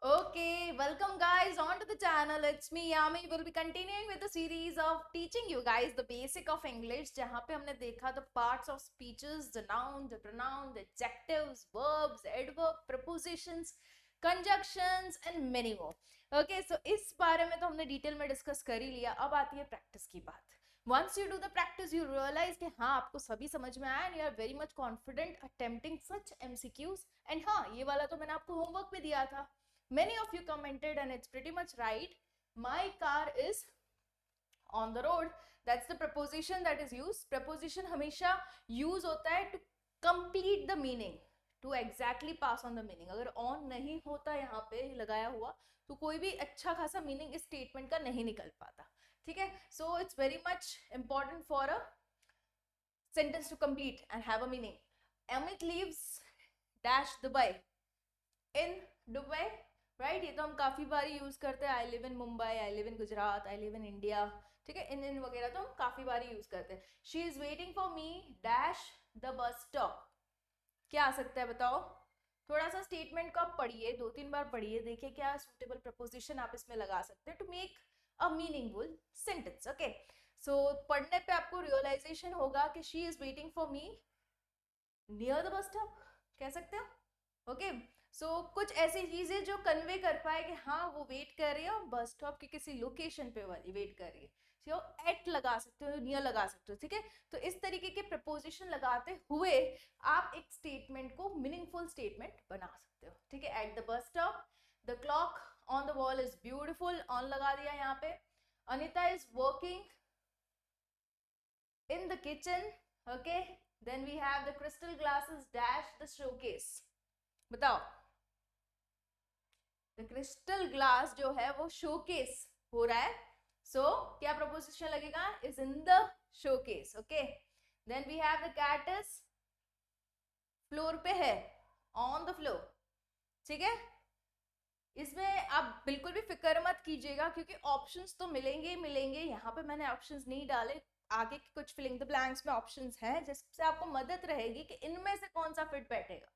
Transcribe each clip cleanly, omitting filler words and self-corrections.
Okay, welcome guys onto the channel. It's me Yami. We'll be continuing with the series of teaching you guys the basic of English जहाँ पे हमने देखा the parts of speeches, the noun, the pronoun, the adjectives, verbs, adverb, prepositions, conjunctions and many more. Okay, so इस बारे में तो हमने detail में डिस्कस कर ही लिया. अब आती है प्रैक्टिस की बात. Once you do the practice, you realize कि हाँ आपको सभी समझ में आया and you are very much confident attempting such MCQs. And हाँ ये वाला तो मैंने आपको होमवर्क भी दिया था. Many of you commented and it's pretty much right. My car is on the road. That's the preposition that is used. Preposition हमेशा use होता है to complete the meaning, to exactly pass on the meaning. अगर on नहीं होता यहाँ पे लगाया हुआ तो कोई भी अच्छा खासा meaning इस statement का नहीं निकल पाता. ठीक है? So it's very much important for a sentence to complete and have a meaning. Amit leaves dash Dubai. In Dubai, right ये तो हम काफी बार यूज करते हैं. I live in Mumbai, I live in Gujarat, I live in India. ठीक है, इन वगैरह तो हम काफी बार यूज करते हैं. She is waiting for me dash the bus stop. क्या आ सकता है बताओ? थोड़ा सा स्टेटमेंट को आप पढ़िए, 2-3 बार पढ़िए, देखिए क्या सुटेबल प्रपोजिशन आप इसमें लगा सकते हैं to make a meaningful sentence. Okay, so पढ़ने पे आपको रियलाइजेशन होगा कि she is waiting for me near the bus stop, कह सकते हो. ओके, सो कुछ ऐसी चीजें जो कन्वे कर पाए कि हाँ वो वेट कर रही है और बस स्टॉप की किसी लोकेशन पे वाली वेट कर रही है. तो एट लगा सकते हो, नियर लगा सकते हो. ठीक है, तो इस तरीके के प्रपोजिशन लगाते हुए आप एक स्टेटमेंट को मीनिंगफुल स्टेटमेंट बना सकते हो. ठीक है, at the bus stop the clock on the wall is beautiful. On लगा दिया यहाँ पे. Anita is working in the kitchen. Okay, then we have the crystal glasses dash the showcase. बताओ, द क्रिस्टल ग्लास जो है वो शोकेस हो रहा है. सो क्या प्रपोजिशन लगेगा? Is in the showcase. Okay, then we have the cat is floor पे है, ऑन द फ्लोर. ठीक है, इसमें आप बिल्कुल भी फिक्र मत कीजिएगा क्योंकि ऑप्शंस तो मिलेंगे ही मिलेंगे. यहाँ पे मैंने ऑप्शंस नहीं डाले, आगे के कुछ फिलिंग द ब्लैंक्स में ऑप्शंस हैं जिससे आपको मदद रहेगी कि इनमें से कौन सा फिट बैठेगा.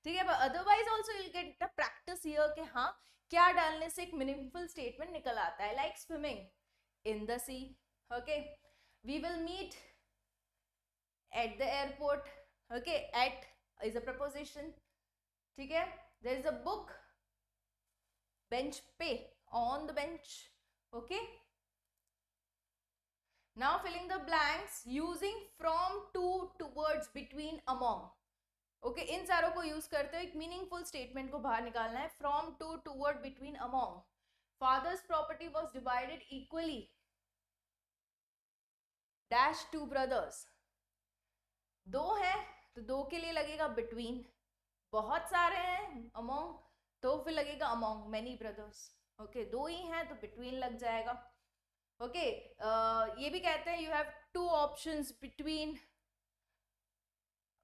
ठीक है, otherwise also you get the practice here कि हाँ क्या डालने से एक मीनिंगफुल स्टेटमेंट निकल आता है. Like swimming in the sea. Okay, we will meet at the airport. Okay, at is a preposition. ठीक है, there is a book bench पे, on the bench. Okay, now filling the blanks using from, to, towards, between, among. Okay, इन सारों को use करते हुए एक meaningful statement को बाहर निकालना है. From, to, toward, between, among. Fathers property was divided equally dash two brothers. दो है तो दो के लिए लगेगा बिटवीन. बहुत सारे हैं अमोंग तो फिर लगेगा अमोंग मेनी ब्रदर्स. ओके, दो ही हैं तो बिटवीन लग जाएगा. ओके, ये भी कहते हैं you have two options between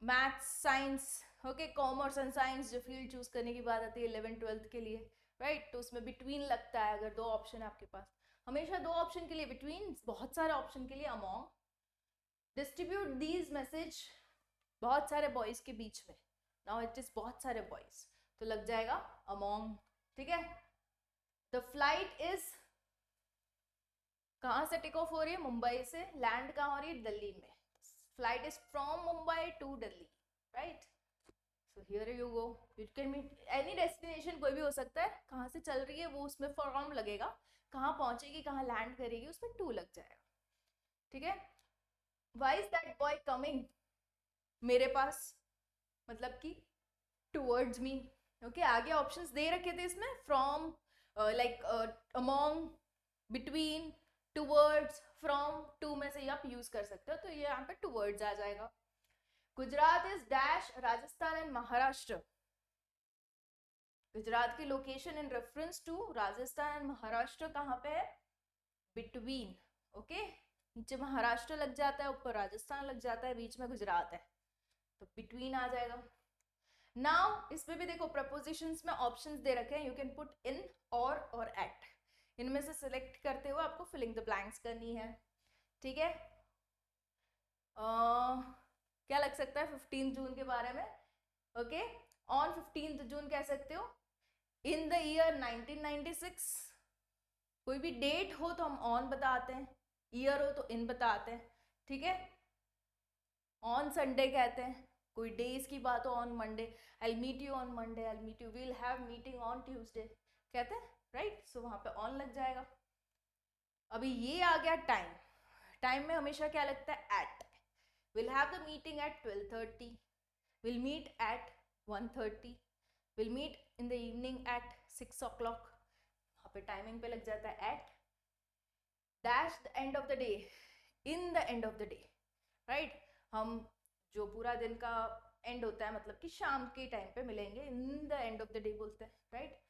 maths, science. Okay, commerce and science जो फील्ड चूज करने की बात आती है 11th-12th के लिए, राइट, तो उसमें बिटवीन लगता है अगर दो ऑप्शन है आपके पास. हमेशा दो ऑप्शन के लिए बिटवीन, बहुत सारे ऑप्शन के लिए अमोंग. डिस्ट्रीब्यूट दीज मैसेज बहुत सारे बॉयज के बीच में. नाउ इट इज बहुत सारे बॉयज तो लग जाएगा अमोंग. ठीक है, द फ्लाइट इज कहां से टेक ऑफ हो रही है? मुंबई से. लैंड कहां हो रही है? दिल्ली में. Flight is from Mumbai to Delhi, right. So here you go, you can meet any destination, कोई भी हो सकता है. कहां से चल रही है वो उसमें फ्रॉम लगेगा, कहां पहुंचेगी, कहां लैंड करेगी उसमें टू लग जाएगा. ठीक है, why is that boy coming? मेरे पास, मतलब कि टूवर्ड्स मी. ओके, आगे ऑप्शंस दे रखे थे इसमें, from, like among, between, towards, from, to में से आप यूज कर सकते हो. तो ये यहाँ पे टूवर्ड्स आ जाएगा. Gujarat is dash Rajasthan and Maharashtra. Gujarat की location in reference to Rajasthan and Maharashtra कहाँ पे है? बिटवीन. ओके, नीचे महाराष्ट्र लग जाता है, ऊपर राजस्थान लग जाता है, बीच में गुजरात है तो बिटवीन आ जाएगा. नाउ इसमें भी देखो प्रपोजिशंस में ऑप्शंस दे रखे हैं. यू कैन पुट इन और एट. इनमें से सिलेक्ट करते हुए आपको फिलिंग द ब्लैंक्स करनी है. ठीक है, क्या लग सकता है 15 जून के बारे में? ओके, ऑन 15 जून कह सकते हो. इन द ईयर 1996, कोई भी डेट हो तो हम ऑन बताते हैं, ईयर हो तो इन बताते हैं, ठीक है। ऑन संडे कहते हैं, कोई डेज की बात हो, on Monday, I meet you on Monday, I meet you, will have meeting on Tuesday कहते हैं, राइट। सो वहां पे ऑन लग जाएगा। अभी ये आ गया टाइम, टाइम में हमेशा क्या लगता है, at. Will have the meeting at 12:30, will meet at 1:30, will meet in the evening at 6 o'clock। वहां पे टाइमिंग पे लग जाता है at dash the end of the day, in the end of the day, right. हम जो पूरा दिन का एंड होता है, मतलब कि शाम के टाइम पे मिलेंगे, इन the end of the day बोलते हैं, राइट।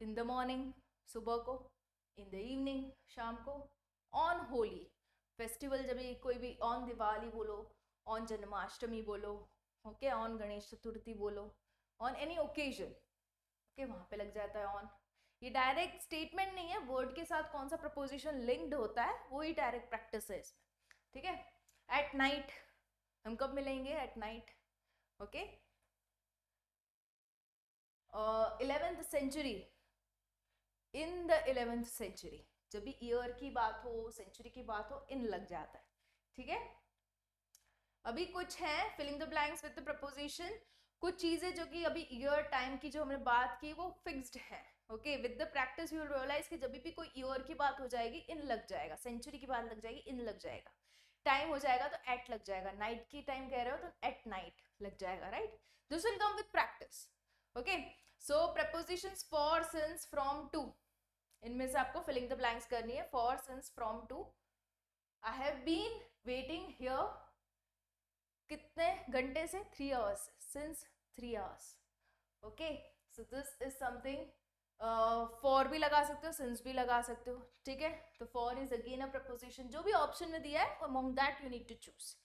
इन द मॉर्निंग सुबह को, इन द इवनिंग शाम को, ऑन होली फेस्टिवल, जब भी कोई भी, ऑन दिवाली बोलो, ऑन जन्माष्टमी बोलो, ओके, ऑन गणेश चतुर्थी बोलो, ऑन एनी ओकेजन, ओके, वहां पे लग जाता है ऑन। ये डायरेक्ट स्टेटमेंट नहीं है, वर्ड के साथ कौन सा प्रपोजिशन लिंक्ड होता है वही डायरेक्ट प्रैक्टिस है इसमें, ठीक है। एट नाइट, हम कब मिलेंगे, at night, okay. 11th century, in the 11th century, जब भी ईयर की बात हो, सेंचुरी की बात हो, इन लग जाता है, ठीक है। अभी कुछ है filling the blanks with the preposition, कुछ चीजें जो कि अभी ईयर टाइम की जो हमने बात की वो फिक्स्ड है, okay. With the practice you will realise कि जब भी कोई ईयर की बात हो जाएगी इन लग जाएगा, सेंचुरी की बात लग जाएगी इन लग जाएगा, टाइम हो जाएगा तो एट लग जाएगा, नाइट की टाइम कह रहे हो तो एट नाइट लग जाएगा, right. This will come with practice, okay. So prepositions for, since, from, to, इनमें से आपको फिलिंग द ब्लैंक्स करनी है। For, since, from, to. I have been waiting here, कितने घंटे से, 3 hours, since 3 hours, okay. So this is something, for भी लगा सकते हो, सिंस भी लगा सकते हो, ठीक है। तो for is again a preposition, जो भी ऑप्शन में दिया है among that you need to choose.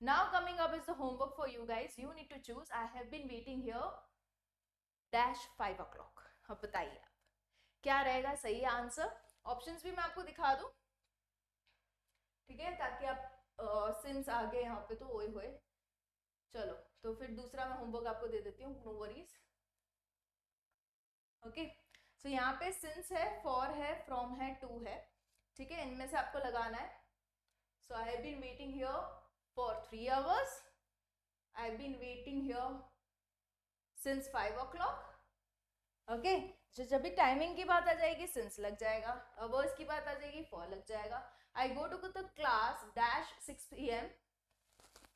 Now coming up is the homework for you guys, you need to choose I have been waiting here dash 5 o'clock। अब बताइए आप क्या रहेगा सही आंसर। ऑप्शंस भी मैं आपको दिखा दूं, ठीक है, ताकि आप सिंस आगे यहाँ पे तो ओए होए। चलो तो फिर दूसरा मैं होमवर्क आपको दे देती हूँ, नो वरीज, ओके। सो यहाँ पे सिंस है, फॉर है, फ्रॉम है, टू है, ठीक है। इनमें से आपको लगाना है। So I have been waiting here for 3 hours, I have been waiting here since 5 o'clock, okay. जब भी टाइमिंग की बात आ जाएगी सिंस लग जाएगा, अवर्स की बात आ जाएगी फॉर लग जाएगा। I go to the class dash 6 PM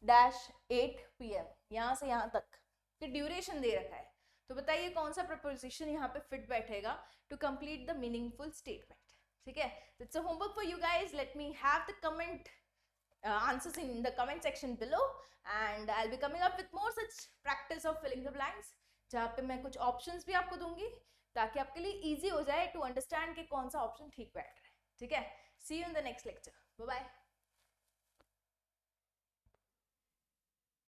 dash 8 PM, यहाँ से यहाँ तक कि ड्यूरेशन दे रखा है, तो बताइए कौन सा प्रपोजिशन यहाँ पे फिट बैठेगा to complete the meaningful statement, ठीक है। It's a homework for you guys, let me have the comment answers in the comment section below and I'll be coming up with more such practice of filling the blanks, जहाँ पे मैं कुछ options भी आपको दूंगी ताकि आपके लिए easy हो जाए to understand कि कौन सा option ठीक बैठ रहा है, ठीक है। See you in the next lecture, bye bye।